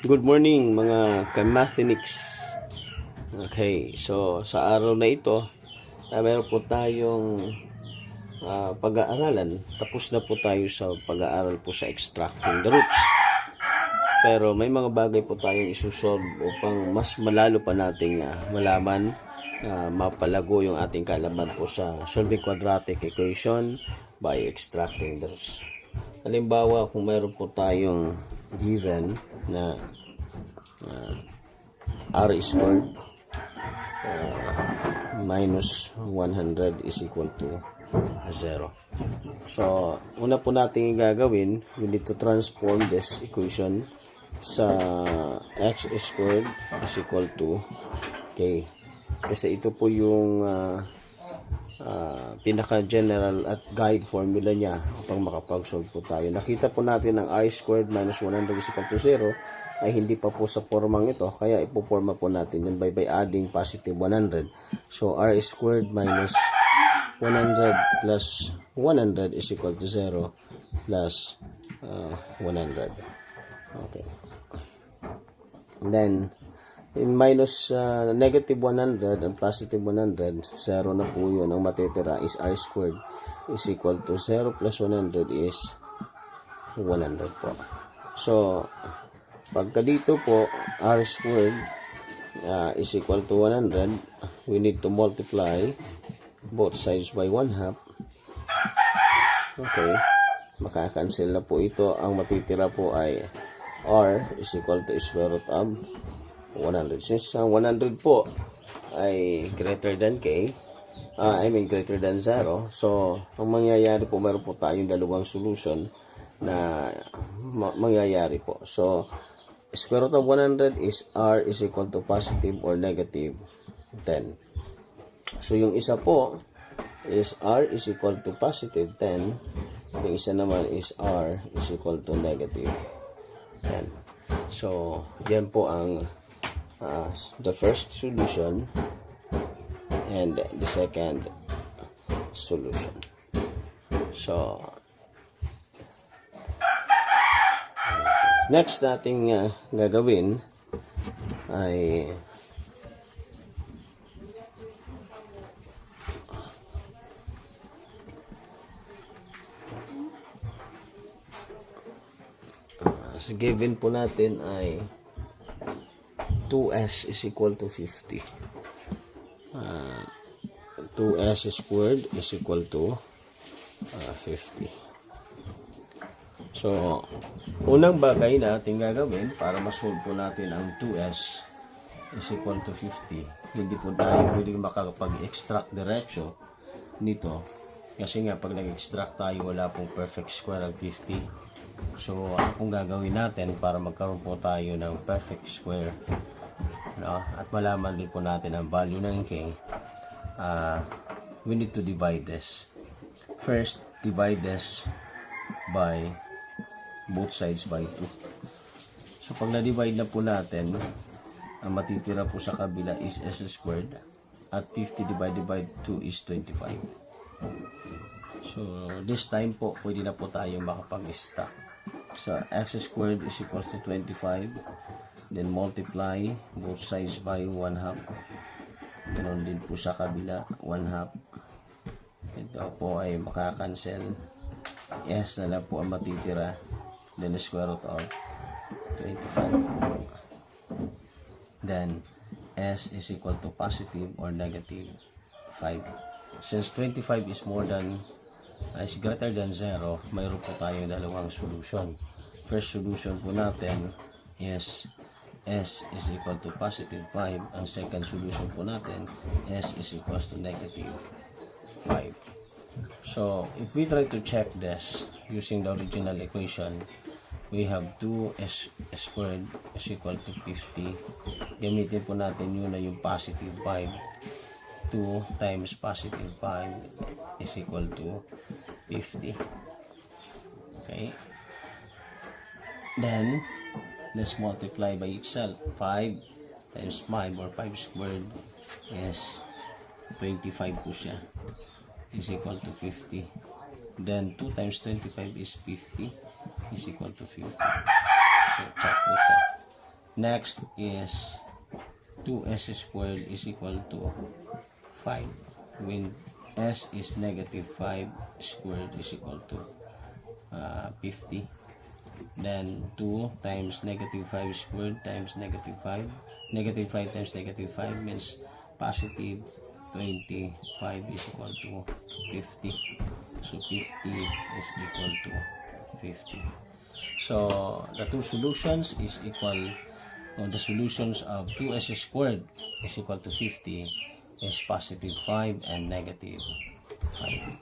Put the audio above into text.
Good morning mga ka-mathenics. Okay, so sa araw na ito, meron po tayong pag-aaralan. Tapos na po tayo sa pag-aaral po sa extracting the roots. Pero may mga bagay po tayong isusolve upang mas malalo pa nating malaman, mapalago yung ating kaalaman po sa solving quadratic equation by extracting the roots. Halimbawa, kung meron po tayong given na r squared minus 100 is equal to 0. So, una po natin gagawin, we need to transform this equation sa x squared is equal to k. Kasi ito po yung pinaka-general at guide formula niya upang makapag-solve po tayo. Nakita po natin ang r squared minus 100 is equal to 0 ay hindi pa po sa formang ito, kaya ipoforma po natin yun by adding positive 100. So, r squared minus 100 plus 100 is equal to 0 plus 100. Okay. And then, in minus negative 100 and positive 100, 0 na po yun. Ang matitira is r squared is equal to 0 plus 100 is 100 po. So, pagka dito po, r squared is equal to 100, we need to multiply both sides by 1/2. Okay. Makakancel na po ito. Ang matitira po ay r is equal to square root of 100. Since ang 100 po ay greater than k, greater than 0. So, ang mangyayari po, meron po tayong dalawang solution na mangyayari po. So, square root of 100 is r is equal to positive or negative 10. So, yung isa po is r is equal to positive 10. Yung isa naman is r is equal to negative 10. So, yan po ang the first solution and the second solution. So, next nating gagawin ay given po natin ay 2s is equal to 50. 2s squared is equal to 50. So, unang bagay na ating gagawin para masolve po natin ang 2s is equal to 50. Hindi po tayo pwedeng makakapag-extract diretso nito. Kasi nga, pag nag-extract tayo, wala pong perfect square ng 50. So, ano pong gagawin natin para magkaroon po tayo ng perfect square? No? At malaman din po natin ang value ng k, we need to divide this. First, divide this by both sides by 2. So, pag na-divide na po natin, ang matitira po sa kabila is s squared at 50 divided by 2 is 25. So, this time po, pwede na po tayong makapag-stack. So, x squared is equal to 25. Then, multiply both sides by 1/2. Ganoon din po sa kabila, 1/2. Ito po ay makakancel. S na lang po ang matitira. Then, square root of 25. Then, S is equal to positive or negative 5. Since 25 is greater than 0, mayroon po tayong dalawang solution. First solution po natin is S is equal to positive 5. Ang second solution po natin, S is equal to negative 5. So, if we try to check this using the original equation, we have 2s squared is equal to 50. Gamitin po natin yun na yung positive 5. 2 times positive 5 is equal to 50. Okay. Then, let's multiply by itself. 5 times 5 or 5 squared is 25 po siya. Is equal to 50. Then, 2 times 25 is 50. Is equal to 50. So, check po siya. Next is 2s squared is equal to 5 when s is negative 5 squared is equal to 50. Then 2 times negative 5 squared times negative 5. Negative 5 times negative 5 means positive 25 is equal to 50. So 50 is equal to 50. So the two solutions is equal, or the solutions of 2s squared is equal to 50 is positive 5 and negative 5.